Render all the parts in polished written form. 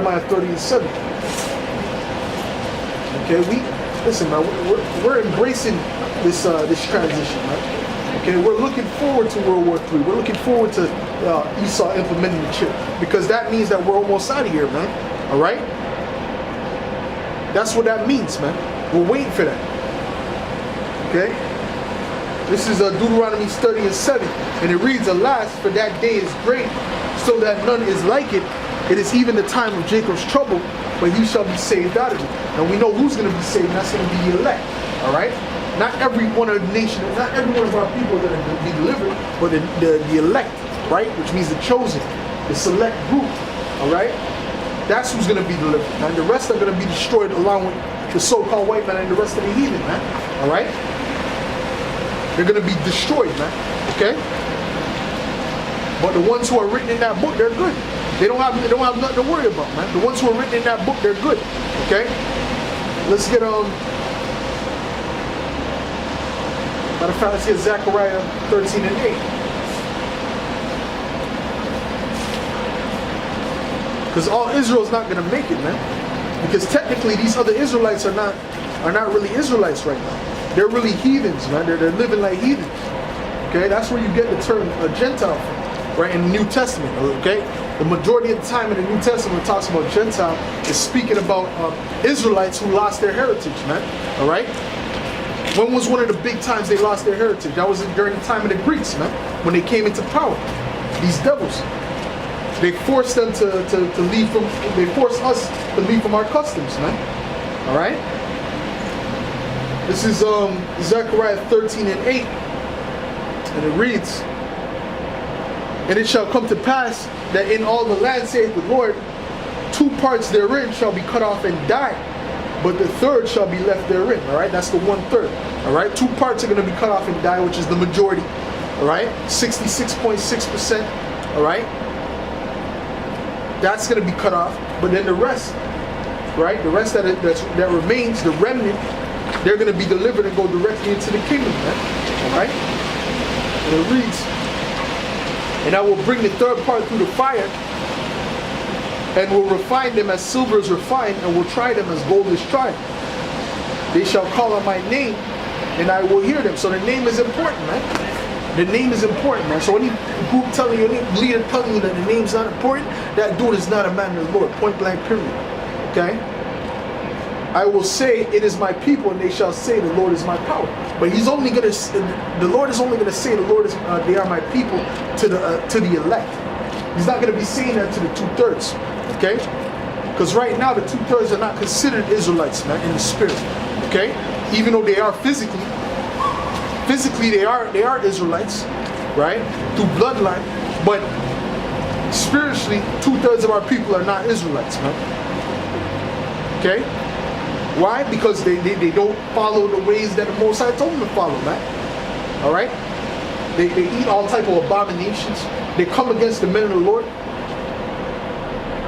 Jeremiah 30 and 7. Okay, listen, man, we're embracing this transition, man. Okay, we're looking forward to World War III. We're looking forward to Esau implementing the chip, because that means that we're almost out of here, man. All right? That's what that means, man. We're waiting for that. Okay? This is Deuteronomy 30 and 7, and it reads, "Alas, for that day is great, so that none is like it. It is even the time of Jacob's trouble, but he shall be saved out of it." And we know who's going to be saved, and that's going to be the elect. All right? Not every one of the nation, not every one of our people are going to be delivered, but the elect, right? Which means the chosen, the select group. All right? That's who's going to be delivered. And the rest are going to be destroyed along with the so-called white man and the rest of the heathen, man. All right? They're going to be destroyed, man. Okay? But the ones who are written in that book, they're good. They don't have nothing to worry about, man. The ones who are written in that book, they're good. Okay? Let's get matter of fact, let's get Zechariah 13 and 8. Because all Israel's not gonna make it, man. Because technically these other Israelites are not really Israelites right now. They're really heathens, man. They're living like heathens. Okay, that's where you get the term Gentile from, right? In the New Testament. Okay, the majority of the time in the New Testament, when it talks about Gentile, is speaking about Israelites who lost their heritage, man. All right. When was one of the big times they lost their heritage? That was during the time of the Greeks, man. When they came into power, these devils. They forced them to leave from. They forced us to leave from our customs, man. All right. This is Zechariah 13 and 8, and it reads, "And it shall come to pass that in all the land, saith the Lord, 2 parts therein shall be cut off and die, but the third shall be left therein." All right, that's the 1/3. All right, 2 parts are going to be cut off and die, which is the majority. All right, 66.6%. All right, that's going to be cut off, but then the rest, right? The rest that remains, the remnant, they're going to be delivered and go directly into the kingdom, man. All right, and it reads, "And I will bring the third part through the fire, and will refine them as silver is refined, and will try them as gold is tried. They shall call on my name, and I will hear them." So the name is important, man. The name is important, man. So any group telling you, any leader telling you that the name's not important, that dude is not a man of the Lord. Point blank, period. Okay? "I will say, it is my people, and they shall say, the Lord is my power." But he's only gonna, the Lord is only gonna say, the Lord is, they are my people to the elect. He's not gonna be saying that to the 2/3. Okay? Because right now the 2/3 are not considered Israelites, man, in the spirit. Okay? Even though they are physically they are Israelites, right? Through bloodline, but spiritually 2/3 of our people are not Israelites, man. Okay? Why? Because they don't follow the ways that the Most High told them to follow, man. All right? They eat all type of abominations. They come against the men of the Lord.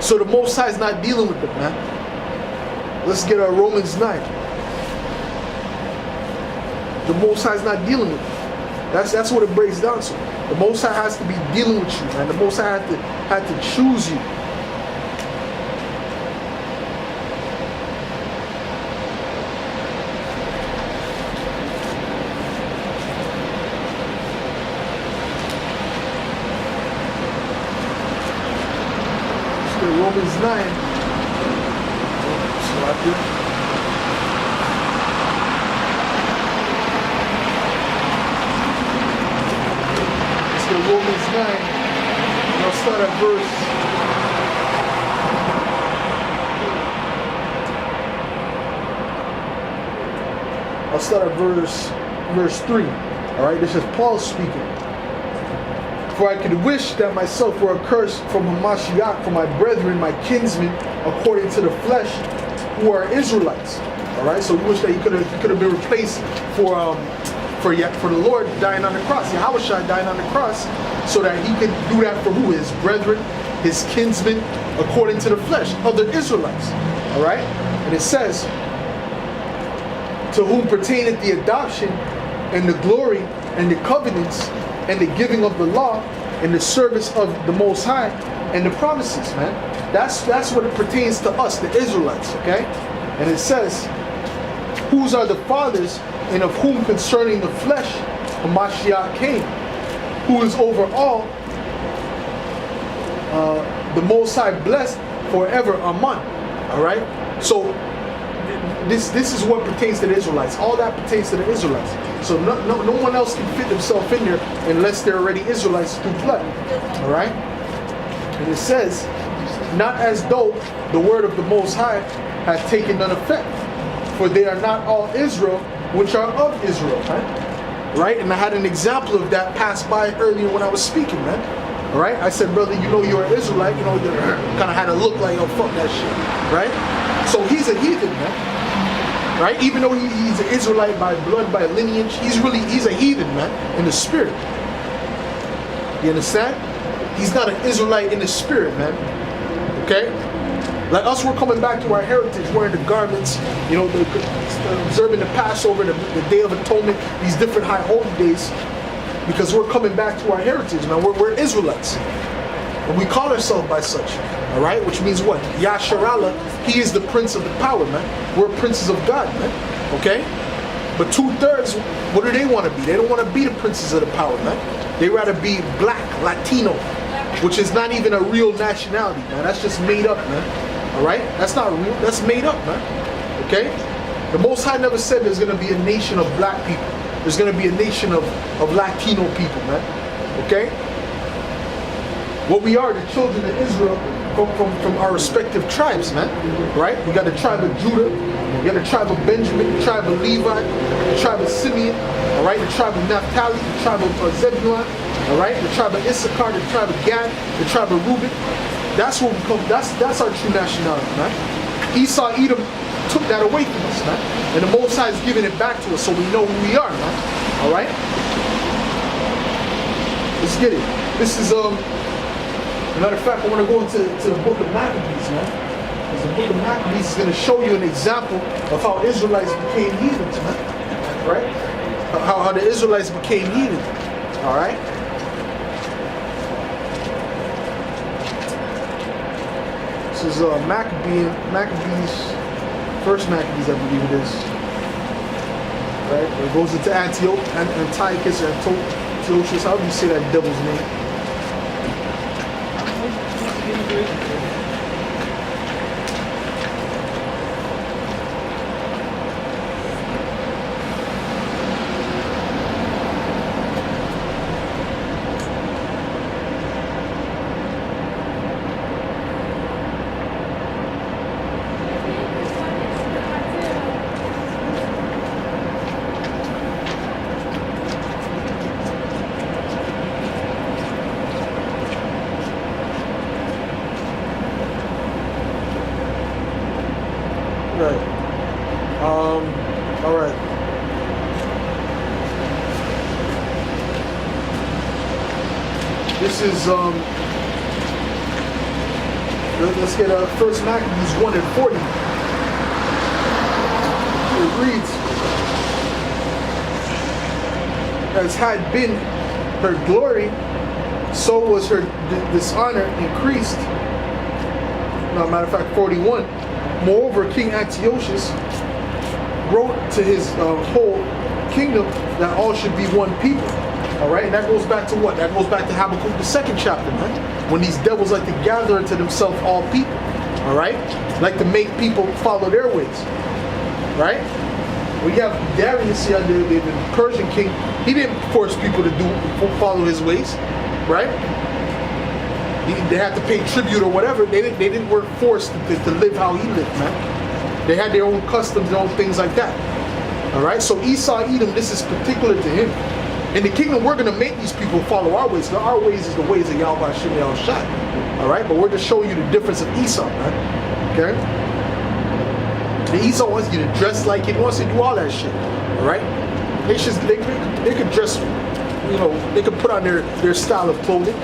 So the Most High is not dealing with them, man. Let's get Romans 9. The Most High is not dealing with them. That's what it breaks down to. The Most High has to be dealing with you, man. The Most High had to choose you. Romans 9. Let's go Romans 9. And I'll start at verse 3. All right, this is Paul speaking. "For I could wish that myself were accursed from Hamashiach, for my brethren, my kinsmen, according to the flesh, who are Israelites." All right, so we wish that he could have been replaced for the Lord dying on the cross. Yahushua dying on the cross, so that he could do that for who? His brethren, his kinsmen, according to the flesh, other Israelites. All right, and it says, "To whom pertaineth the adoption and the glory and the covenants and the giving of the law and the service of the Most High and the promises," man. That's what it pertains to us, the Israelites, okay? And it says, whose are the fathers, and of whom concerning the flesh Hamashiach came, who is over all, the Most High blessed forever. Amen. All right. So this is what pertains to the Israelites. All that pertains to the Israelites. So no one else can fit themselves in there unless they're already Israelites through blood. All right. And it says, not as though the word of the Most High hath taken none effect, for they are not all Israel which are of Israel. Right. And I had an example of that pass by earlier when I was speaking, man. All right, I said, brother, you know you're an Israelite. You know, you kind of had to look like, oh, fuck that shit, right? So he's a heathen, man, right? Even though he's an Israelite by blood, by lineage, he's a heathen, man, in the spirit. You understand? He's not an Israelite in the spirit, man. Okay? Like us, we're coming back to our heritage, wearing the garments, you know, observing the Passover, the Day of Atonement, these different high holy days. Because we're coming back to our heritage, man. We're Israelites. And we call ourselves by such. All right? Which means what? Yasharallah, he is the prince of the power, man. We're princes of God, man. Okay? But 2/3, what do they want to be? They don't want to be the princes of the power, man. They rather be black, Latino, which is not even a real nationality, man. That's just made up, man. All right? That's not real. That's made up, man. Okay? The Most High never said there's going to be a nation of black people. There's going to be a nation of Latino people, man. Okay? What we are, the children of Israel, from our respective tribes, man. Right? We got the tribe of Judah, we got the tribe of Benjamin, the tribe of Levi, the tribe of Simeon, all right? The tribe of Naphtali, the tribe of Zebulun, all right? The tribe of Issachar, the tribe of Gad, the tribe of Reuben. That's what we come. That's our true nationality, man. Esau, Edom took that away from us, man. And the Most High is giving it back to us so we know who we are, man. All right? Let's get it. This is, as a matter of fact, I want to go into the book of Maccabees, man. Because the book of Maccabees is going to show you an example of how Israelites became heathens, man. Right? How the Israelites became heathen. All right? This is Maccabees. First Maccabees, I believe it is. Right? It goes into Antiochus, Antiochus, how do you say that devil's name? Alright. This is, let's get First Maccabees 1:40. It reads, as had been her glory, so was her dishonor increased. No, matter of fact, 41. Moreover, King Antiochus wrote to his whole kingdom that all should be one people. All right, and that goes back to what? That goes back to Habakkuk, the 2nd chapter, man. When these devils like to gather unto themselves all people. All right, like to make people follow their ways. Right? We have Darius here, the Persian king. He didn't force people to follow his ways. Right? They had to pay tribute or whatever. They weren't forced to live how he lived, man. They had their own customs, their own things like that. All right. So Esau, Edom, this is particular to him. In the kingdom, we're going to make these people follow our ways. Now, our ways is the ways of Yahweh Shem Yahushai. All right. But we're just showing you the difference of Esau, man. Okay. The Esau wants you to dress like it. He wants to do all that shit. All right. They could dress. You know, they can put on their style of clothing,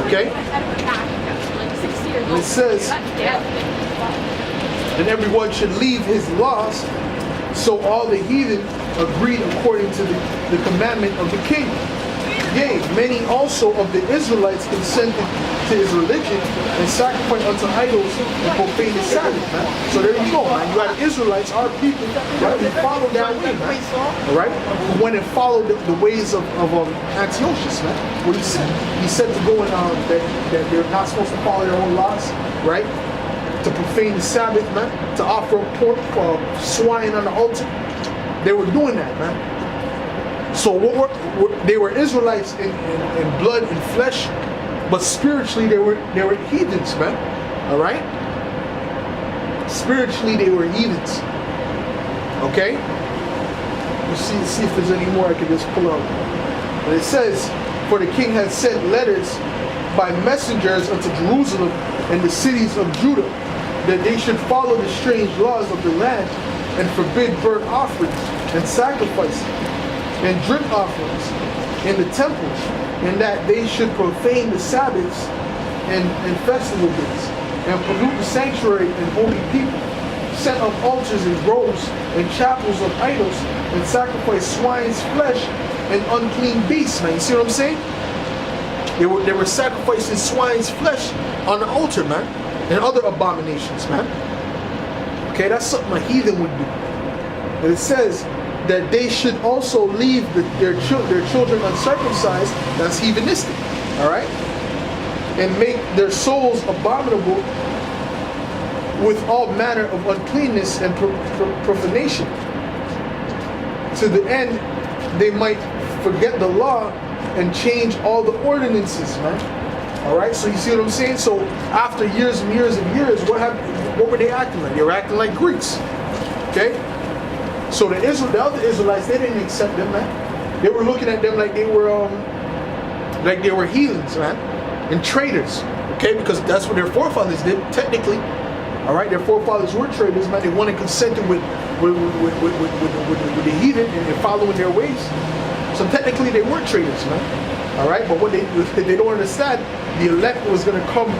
okay? And it says, and everyone should leave his laws, so all the heathen agreed according to the commandment of the king. Yea, many also of the Israelites consented to his religion and sacrificed unto idols and profaned the Sabbath, man. So there you go, man. You got Israelites, our people, right? Who followed that way, man. All right? Who went and followed the ways of Antiochus, man. What he said? He said to go and that they're not supposed to follow their own laws, right? To profane the Sabbath, man. To offer pork, swine on the altar. They were doing that, man. So they were Israelites in blood and flesh, but spiritually they were heathens, man. All right. Spiritually they were heathens. Okay. Let's see if there's any more I can just pull out. And it says, "For the king had sent letters by messengers unto Jerusalem and the cities of Judah, that they should follow the strange laws of the land and forbid burnt offerings and sacrifices and drink offerings in the temples, and that they should profane the Sabbaths and festival days, and pollute the sanctuary and holy people, set up altars and groves and chapels of idols, and sacrifice swine's flesh and unclean beasts." Man, you see what I'm saying? They were sacrificing swine's flesh on the altar, man, and other abominations, man. Okay, that's something a heathen would do. And it says that they should also leave their children uncircumcised. That's heathenistic, all right? And make their souls abominable with all manner of uncleanness and profanation, to the end they might forget the law and change all the ordinances, man. All right, so you see what I'm saying? So after years and years and years, what happened? What were they acting like? They were acting like Greeks. Okay. So the other Israelites, they didn't accept them, man. They were looking at them like they were heathens, man, and traitors. Okay, because that's what their forefathers did, technically. All right, their forefathers were traitors, man. They wanted consented with the heathen and following their ways. So technically, they were traitors, man. All right, but what they don't understand, the elect was going to come